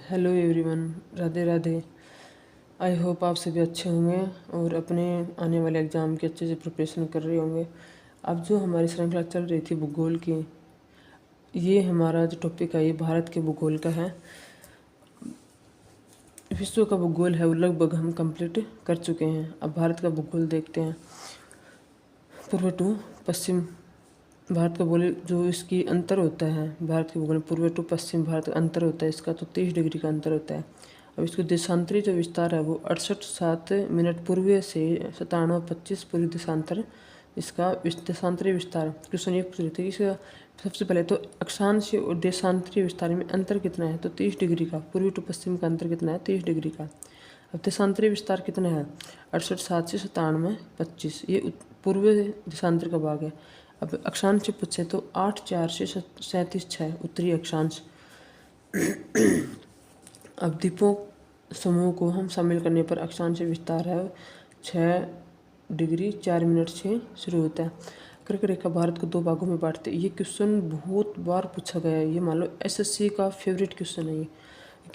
Hello everyone, Radhe Radhe. I hope आप सभी अच्छे होंगे और अपने आने वाले एग्ज़ाम की अच्छे से प्रिपरेशन कर रहे होंगे। अब जो हमारी श्रृंखला चल रही थी भूगोल की, ये हमारा जो टॉपिक है ये भारत के भूगोल का है। विश्व का भूगोल है वो लगभग हम कंप्लीट कर चुके हैं। अब भारत का भूगोल देखते हैं, पूर्व टू पश्चिम। भारत का भूगोल जो इसकी अंतर होता है, भारत के भूगोल में पूर्व टू पश्चिम भारत का अंतर होता है, इसका तो 30 डिग्री का अंतर होता है। अब इसको देशांतरी जो विस्तार है वो 68.7 मिनट पूर्वीय से 97.25 पूर्वी देशांतर, इसका देशांतरी विस्तार। क्वेश्चन ये पूछ रहे थे इसका सबसे पहले तो अक्षांशीय और देशांतरी विस्तार में अंतर कितना है, तो 30 डिग्री का। पूर्वी टू पश्चिम का अंतर कितना है, 30 डिग्री का। अब देशांतरी विस्तार कितना है, 68.7 से 97.25, ये पूर्व देशांतर का भाग है। अब अक्षांश से पूछे तो 8.4 से 37.6 उत्तरी अक्षांश। अब द्वीपों समूह को हम शामिल करने पर अक्षांश विस्तार है 6 डिग्री 4 मिनट से शुरू होता है। कर्क रेखा भारत को 2 भागों में बांटते हैं। ये क्वेश्चन बहुत बार पूछा गया है, ये मान लो एसएससी का फेवरेट क्वेश्चन है ये,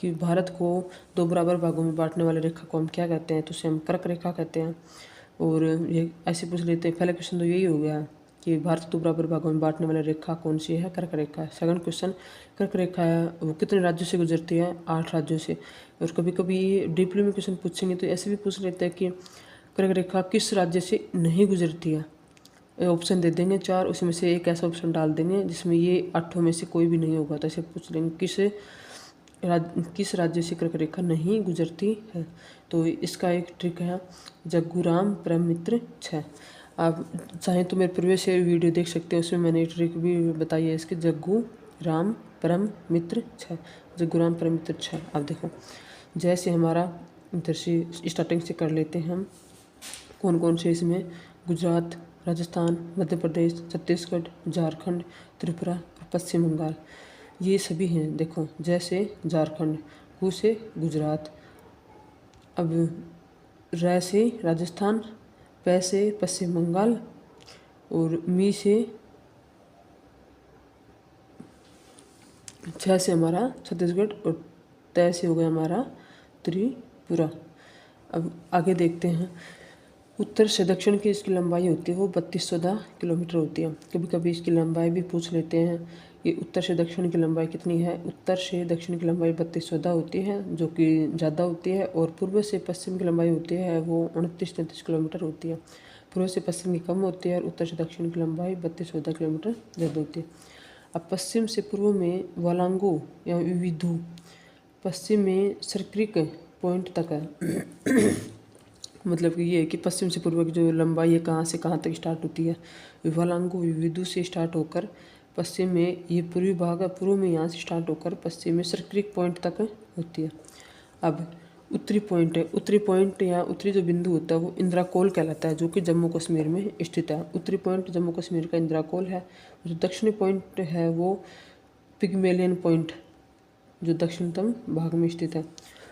कि भारत को 2 बराबर भागों में बांटने वाले रेखा को हम क्या कहते हैं, तो उसे हम कर्क रेखा कहते हैं। और ये ऐसे पूछ लेते हैं, पहला क्वेश्चन तो यही हो गया कि भारत को 2 बराबर भागों में बांटने वाली रेखा कौन सी है, कर्क रेखा। सेकंड क्वेश्चन, कर्क रेखा है वो कितने राज्यों से गुजरती है, 8 राज्यों से। और कभी कभी डीपली में क्वेश्चन पूछेंगे तो ऐसे भी पूछ लेते हैं कि कर्क रेखा किस राज्य से नहीं गुजरती है। ऑप्शन दे देंगे 4, उसमें से एक ऐसा ऑप्शन डाल देंगे जिसमें ये 8 में से कोई भी नहीं होगा, तो ऐसे पूछ लेंगे किस राज्य से कर्क रेखा नहीं गुजरती है। तो इसका एक ट्रिक है जग्गूराम परम मित्र 6। आप चाहें तो मेरे प्रीवियस वीडियो देख सकते हैं, उसमें मैंने ट्रिक भी बताई है इसके, जग्गू राम परम मित्र 6, जग्गूराम परम मित्र 6। आप देखो जैसे हमारा इधर से स्टार्टिंग से कर लेते हैं हम, कौन कौन से इसमें, गुजरात, राजस्थान, मध्य प्रदेश, छत्तीसगढ़, झारखंड, त्रिपुरा और पश्चिम बंगाल, ये सभी हैं। देखो जैसे झारखंड, गु से गुजरात, अब रै से राजस्थान, पै से पश्चिम बंगाल, और मी से 6 से हमारा छत्तीसगढ़, और तय से हो गया हमारा त्रिपुरा। अब आगे देखते हैं, उत्तर से दक्षिण की इसकी लंबाई होती है वो 3214 किलोमीटर होती है। कभी कभी इसकी लंबाई भी पूछ लेते हैं कि उत्तर से दक्षिण की लंबाई कितनी है। उत्तर से दक्षिण की लंबाई 3214 होती है, जो कि ज़्यादा होती है। और पूर्व से पश्चिम की लंबाई होती है वो 2933 किलोमीटर होती है। पूर्व से पश्चिम की कम होती है और उत्तर से दक्षिण की लंबाई 3214 किलोमीटर ज़्यादा होती है। अब पश्चिम से पूर्व में वालांगो या विविधु, पश्चिम में सरक्रिक पॉइंट तक है। मतलब कि ये है कि पश्चिम से पूर्व की जो लंबाई है कहाँ से कहाँ तक स्टार्ट होती है, वालांगो विविधु से स्टार्ट होकर पश्चिम में ये पूर्वी भाग है, पूर्व में यहाँ से स्टार्ट होकर पश्चिम में सरक्रिक पॉइंट तक होती है। अब उत्तरी पॉइंट है, उत्तरी पॉइंट या उत्तरी जो बिंदु होता है वो इंदिरा कोल कहलाता है, जो कि जम्मू कश्मीर में स्थित है। उत्तरी पॉइंट जम्मू कश्मीर का इंदिरा कोल है। जो दक्षिणी पॉइंट है वो पिग्मेलियन पॉइंट, जो दक्षिणतम भाग में स्थित है।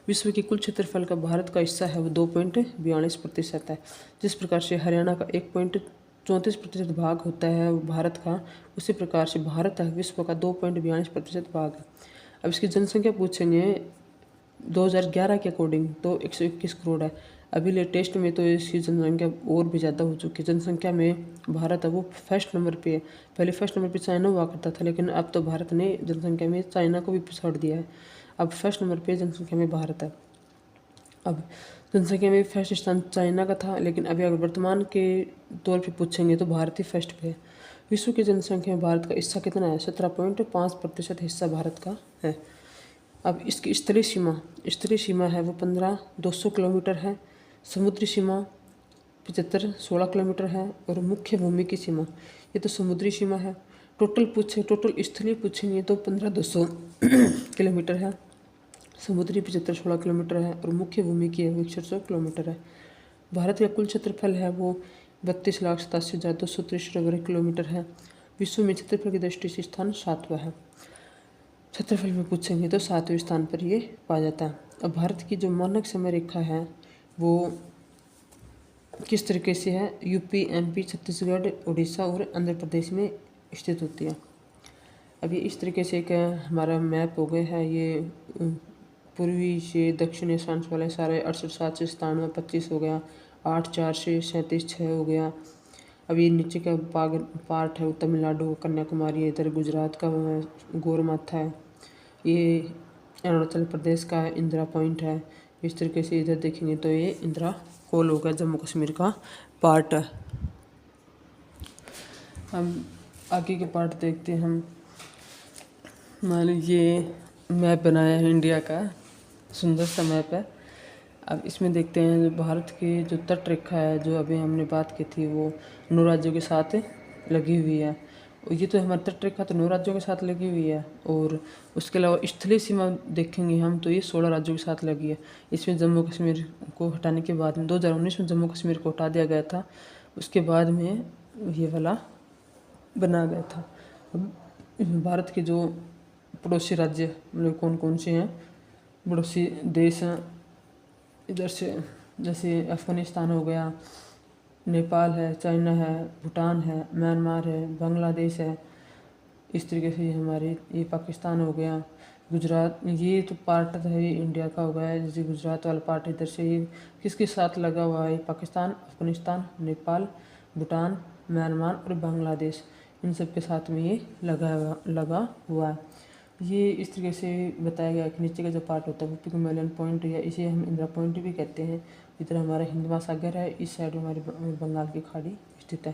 विश्व की कुल क्षेत्रफल का भारत का हिस्सा है वो 2.42% है। जिस प्रकार से हरियाणा का 1.34% भाग होता है भारत का, उसी प्रकार से भारत है विश्व का 2.42% भाग है। अब इसकी जनसंख्या पूछेंगे 2011 के अकॉर्डिंग तो 121 करोड़ है। अभी लेटेस्ट में तो इसकी जनसंख्या और भी ज़्यादा हो चुकी है। जनसंख्या में भारत है वो फर्स्ट नंबर पे है। पहले फर्स्ट नंबर पे चाइना हुआ करता था, लेकिन अब तो भारत ने जनसंख्या में चाइना को भी पिछाड़ दिया है। अब फर्स्ट नंबर पे जनसंख्या में भारत है। अब जनसंख्या में फर्स्ट स्थान चाइना का था, लेकिन अभी अगर वर्तमान के तौर पे पूछेंगे तो भारत ही फर्स्ट पे है। विश्व की जनसंख्या में भारत का हिस्सा कितना है, 17.5% हिस्सा भारत का है। अब इसकी स्तरीय सीमा है वो 15,200 किलोमीटर है। समुद्री सीमा 75-16 किलोमीटर है। और मुख्य भूमि की सीमा, ये तो समुद्री सीमा है। टोटल स्थलीय पूछेंगे तो 15,200 किलोमीटर है। समुद्री 75-16 किलोमीटर है। और मुख्य भूमि की है वो 6100 किलोमीटर है। भारत का कुल क्षेत्रफल है वो 32,87,263 वर्ग किलोमीटर है। विश्व में क्षेत्रफल की दृष्टि से स्थान 7वां है। क्षेत्रफल में पूछेंगे तो 7वें स्थान पर ये पाया जाता है। अब भारत की जो मानक समय रेखा है वो किस तरीके से है, यूपी, एमपी, छत्तीसगढ़, उड़ीसा और आंध्र प्रदेश में स्थित होती है। अब ये इस तरीके से एक हमारा मैप हो गया है, ये पूर्वी से दक्षिणी अक्षांश वाले सारे 68, 7 से 97, 25 हो गया, 8, 4 से 37, 6 हो गया। अब ये नीचे का पार्ट है वो तमिलनाडु कन्याकुमारी है, इधर गुजरात का गौरमाथा है, ये अरुणाचल प्रदेश का इंदिरा पॉइंट है। इस तरीके से इधर देखेंगे तो ये इंदिरा कोल होगा, जम्मू कश्मीर का पार्ट है। हम आगे के पार्ट देखते हैं। हम मान लीजिए मैप बनाया है इंडिया का, सुंदर सा मैप है। अब इसमें देखते हैं जो भारत की जो तट रेखा है, जो अभी हमने बात की थी, वो 9 राज्यों के साथ लगी हुई है। और ये तो हमारी तट रेखा तो 9 राज्यों के साथ लगी हुई है, और उसके अलावा स्थलीय सीमा देखेंगे हम तो ये 16 राज्यों के साथ लगी है। इसमें जम्मू कश्मीर को हटाने के बाद में 2019 में जम्मू कश्मीर को हटा दिया गया था, उसके बाद में ये वाला बना गया था। अब भारत के जो पड़ोसी राज्य मतलब कौन कौन से हैं, पड़ोसी देश हैं इधर से, जैसे अफ़गानिस्तान हो गया, नेपाल है, चाइना है, भूटान है, म्यांमार है, बांग्लादेश है। इस तरीके से हमारे ये पाकिस्तान हो गया, गुजरात, ये तो पार्ट है इंडिया का हो गया। जैसे गुजरात वाला पार्ट इधर से ये किसके साथ लगा हुआ है, पाकिस्तान, अफ़गानिस्तान, नेपाल, भूटान, म्यांमार और बांग्लादेश, इन सब के साथ में ये लगा हुआ है। ये इस तरीके से बताया गया कि नीचे का जो पार्ट होता है वो पिग्मेलियन पॉइंट या इसे हम इंदिरा पॉइंट भी कहते हैं। इधर हमारा हिंद महासागर है, इस साइड हमारी बंगाल की खाड़ी स्थित है।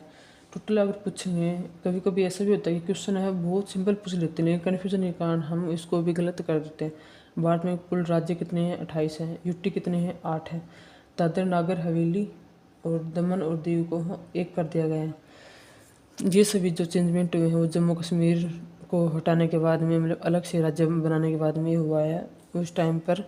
टोटल अगर पूछेंगे, कभी कभी ऐसा भी होता है कि क्वेश्चन है बहुत सिंपल पूछ लेते हैं, लेकिन कन्फ्यूजन के कारण हम इसको भी गलत कर देते हैं। भारत में कुल राज्य कितने हैं, 28 हैं। यूटी कितने हैं, 8 हैं। दादर नागर हवेली और दमन और दीव को एक कर दिया गया है। ये सभी जो चेंजमेंट हुए हैं वो जम्मू कश्मीर को हटाने के बाद में, मतलब अलग से राज्य बनाने के बाद में हुआ है। उस टाइम पर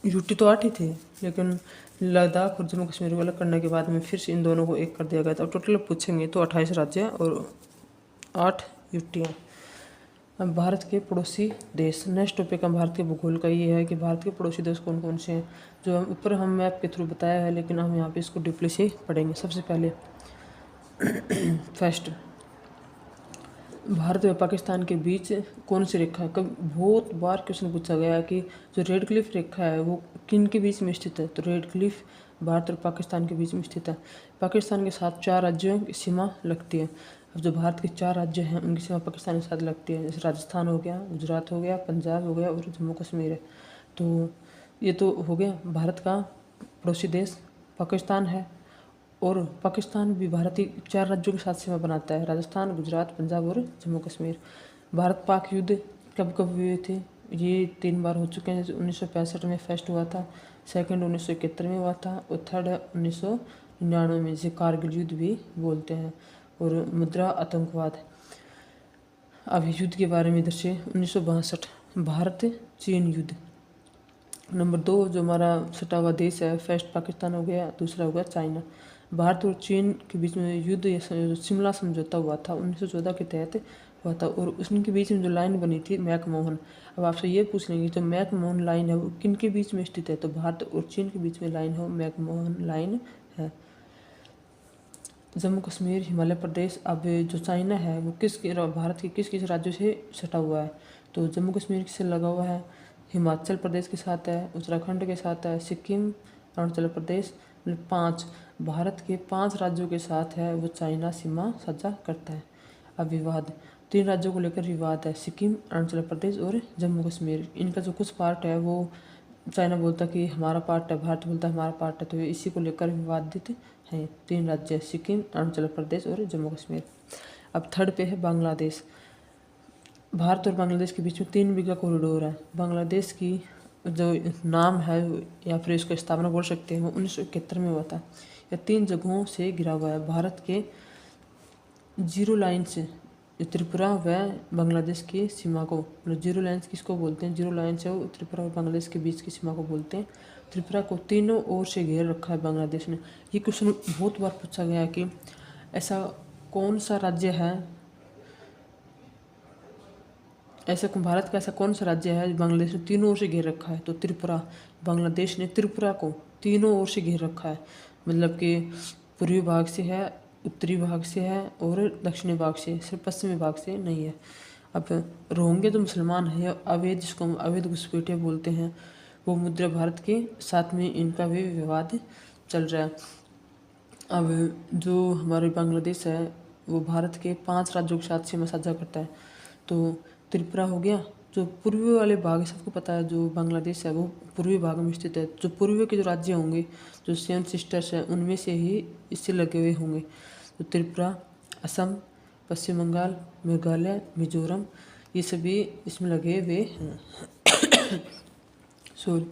यूटी तो 8 ही थे, लेकिन लद्दाख और जम्मू कश्मीर को अलग करने के बाद में फिर से इन दोनों को एक कर दिया गया था। टोटल पूछेंगे तो 28 राज्य और 8 यूटियाँ। अब भारत के पड़ोसी देश, नेक्स्ट टॉपिक हम भारत के भूगोल का ये है कि भारत के पड़ोसी देश कौन कौन से हैं, जो हम ऊपर हम मैप के थ्रू बताया है, लेकिन हम यहाँ पे इसको डीपली से पढ़ेंगे। सबसे पहले फर्स्ट, भारत और पाकिस्तान के बीच कौन सी रेखा है। कब बहुत बार क्वेश्चन पूछा गया है कि जो रेड क्लिफ रेखा है वो किन के बीच में स्थित है, तो रेड क्लिफ भारत और पाकिस्तान के बीच में स्थित है। पाकिस्तान के साथ 4 राज्यों की सीमा लगती है। अब जो भारत के 4 राज्य हैं उनकी सीमा पाकिस्तान के साथ लगती है, जैसे राजस्थान हो गया, गुजरात हो गया, पंजाब हो गया और जम्मू कश्मीर है। तो ये तो हो गया भारत का पड़ोसी देश पाकिस्तान है, और पाकिस्तान भी भारत के 4 राज्यों के साथ सीमा बनाता है, राजस्थान, गुजरात, पंजाब और जम्मू कश्मीर। भारत पाक युद्ध कब कब हुए थे, ये 3 बार हो चुके हैं। जैसे 1965 में फर्स्ट हुआ था, सेकंड 1971 में हुआ था, और थर्ड 1999 में, जिसे कारगिल युद्ध भी बोलते हैं, और मुद्रा आतंकवाद। अब युद्ध के बारे में इधर से 1962 भारत चीन युद्ध। नंबर 2 जो हमारा सटा हुआ देश है, फर्स्ट पाकिस्तान हो गया, दूसरा हो गया चाइना। भारत और चीन के बीच में युद्ध या शिमला समझौता हुआ था 1914 के तहत हुआ था, और उनके बीच में जो लाइन बनी थी मैकमोहन। अब आपसे ये पूछ लेंगे जो मैकमोहन लाइन है वो किन के बीच में स्थित है, तो भारत और चीन के बीच में लाइन है, मैकमोहन लाइन है। जम्मू कश्मीर, हिमाचल प्रदेश। अब जो चाइना है वो भारत के किस किस राज्यों से सटा हुआ है, तो जम्मू कश्मीर से लगा हुआ है, हिमाचल प्रदेश के साथ है, उत्तराखंड के साथ है, सिक्किम, अरुणाचल प्रदेश, मतलब 5 भारत के 5 राज्यों के साथ है वो चाइना सीमा साझा करता है। अब विवाद, 3 राज्यों को लेकर विवाद है, सिक्किम, अरुणाचल प्रदेश और जम्मू कश्मीर। इनका जो कुछ पार्ट है वो चाइना बोलता है कि हमारा पार्ट है, भारत बोलता है हमारा पार्ट है, तो इसी को लेकर विवादित हैं 3 राज्य, सिक्किम, अरुणाचल प्रदेश और जम्मू कश्मीर। अब थर्ड पे है बांग्लादेश। भारत और बांग्लादेश के बीच में 3 बीघा कॉरिडोर है। बांग्लादेश की जो नाम है या फिर इसका स्थापना बोल सकते हैं वो 1971 में हुआ था। यह 3 जगहों से घिरा हुआ है। भारत के जीरो लाइन से त्रिपुरा व बांग्लादेश की सीमा को, मतलब जीरो लाइन किसको बोलते हैं, जीरो लाइन से वो त्रिपुरा और बांग्लादेश के बीच की सीमा को बोलते हैं। त्रिपुरा को तीनों ओर से घेर रखा है बांग्लादेश ने। ये क्वेश्चन बहुत बार पूछा गया है कि ऐसा कौन सा राज्य है, ऐसा भारत का ऐसा कौन सा राज्य है जो बांग्लादेश ने तीनों ओर से घेर रखा है, तो त्रिपुरा। बांग्लादेश ने त्रिपुरा को तीनों ओर से घेर रखा है, मतलब कि पूर्वी भाग से है, उत्तरी भाग से है और दक्षिणी भाग से, सिर्फ पश्चिमी भाग से नहीं है। अब रोहिंग्या जो मुसलमान है अवैध, जिसको हम अवैध घुसपैठिया बोलते हैं, वो मुद्रा भारत के साथ में इनका भी विवाद चल रहा है। अब जो हमारे बांग्लादेश है वो भारत के 5 राज्यों के साथ सीमा साझा करता है। तो त्रिपुरा हो गया, जो पूर्वी वाले भाग, सबको पता है जो बांग्लादेश है वो पूर्वी भाग में स्थित है। जो पूर्वी के जो राज्य होंगे, जो 7 सिस्टर्स हैं, उनमें से ही इससे लगे हुए होंगे। तो त्रिपुरा, असम, पश्चिम बंगाल, मेघालय, मिजोरम, ये सभी इसमें लगे हुए हैं। सॉरी।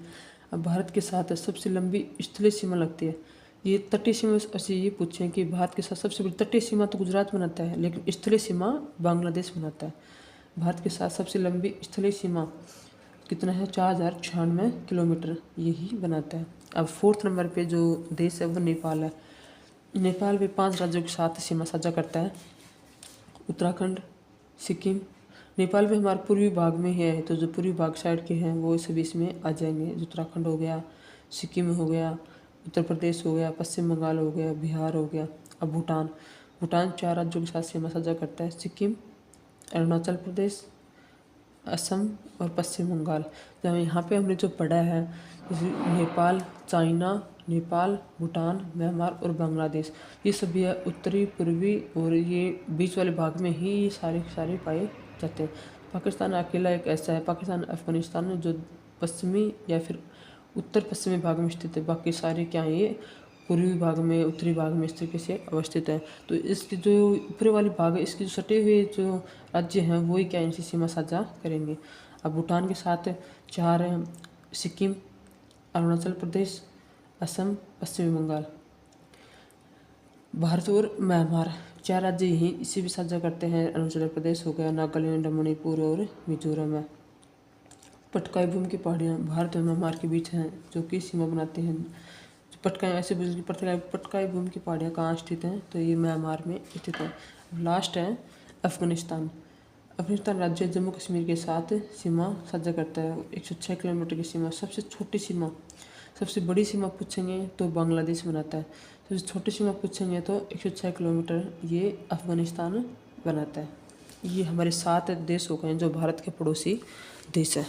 अब भारत के साथ सबसे लंबी स्थलीय सीमा लगती है। ये तटीय सीमा से ये पूछें कि भारत के साथ सबसे बड़ी तटीय सीमा तो गुजरात बनाता है, लेकिन स्थलीय सीमा बांग्लादेश बनाता है। भारत के साथ सबसे लंबी स्थलीय सीमा कितना है? 4096 किलोमीटर यही बनाता है। अब 4th नंबर पे जो देश है वो नेपाल है। नेपाल भी 5 राज्यों के साथ सीमा साझा करता है। उत्तराखंड, सिक्किम। नेपाल भी हमारे पूर्वी भाग में है, तो जो पूर्वी भाग साइड के हैं वो सभी इसमें आ जाएंगे। जो उत्तराखंड हो गया, सिक्किम हो गया, उत्तर प्रदेश हो गया, पश्चिम बंगाल हो गया, बिहार हो गया। अब भूटान, भूटान 4 राज्यों के साथ सीमा साझा करता है। सिक्किम, अरुणाचल प्रदेश, असम और पश्चिम बंगाल। जब यहाँ पे हमने जो पढ़ा है, जैसे नेपाल, चाइना, नेपाल, भूटान, म्यांमार और बांग्लादेश, ये सभी है उत्तरी, पूर्वी और ये बीच वाले भाग में ही ये सारे के सारे पाए जाते हैं। पाकिस्तान अकेला एक ऐसा है, पाकिस्तान अफगानिस्तान में जो पश्चिमी या फिर उत्तर पश्चिमी भाग में स्थित है। बाकी सारे क्या हैं, ये पूर्वी भाग में, उत्तरी भाग में इस तरीके से अवस्थित है। तो इसकी जो ऊपरी वाली भाग है, इसके जो सटे हुए जो राज्य हैं वही क्या इनसे सीमा साझा करेंगे। अब भूटान के साथ 4 हैं, सिक्किम, अरुणाचल प्रदेश, असम, पश्चिमी बंगाल। भारत और म्यांमार 4 राज्य यहीं इसे भी साझा करते हैं। अरुणाचल प्रदेश हो गया, नागालैंड, मणिपुर और मिजोरम है। पटकाई भूमि की पहाड़ियाँ भारत और म्यांमार के बीच हैं, जो कि सीमा बनाते हैं। पटकाई ऐसे पटकाई भूमि की पहाड़ियाँ कहाँ स्थित हैं? तो ये म्यांमार में स्थित है। लास्ट है अफगानिस्तान। अफगानिस्तान राज्य जम्मू कश्मीर के साथ सीमा साझा करता है। 106 किलोमीटर की सीमा। सबसे छोटी सीमा, सबसे बड़ी सीमा पूछेंगे तो बांग्लादेश बनाता है। सबसे छोटी सीमा पूछेंगे तो 106 किलोमीटर ये अफगानिस्तान बनाता है। ये हमारे 7 देश हो गए जो भारत के पड़ोसी देश हैं।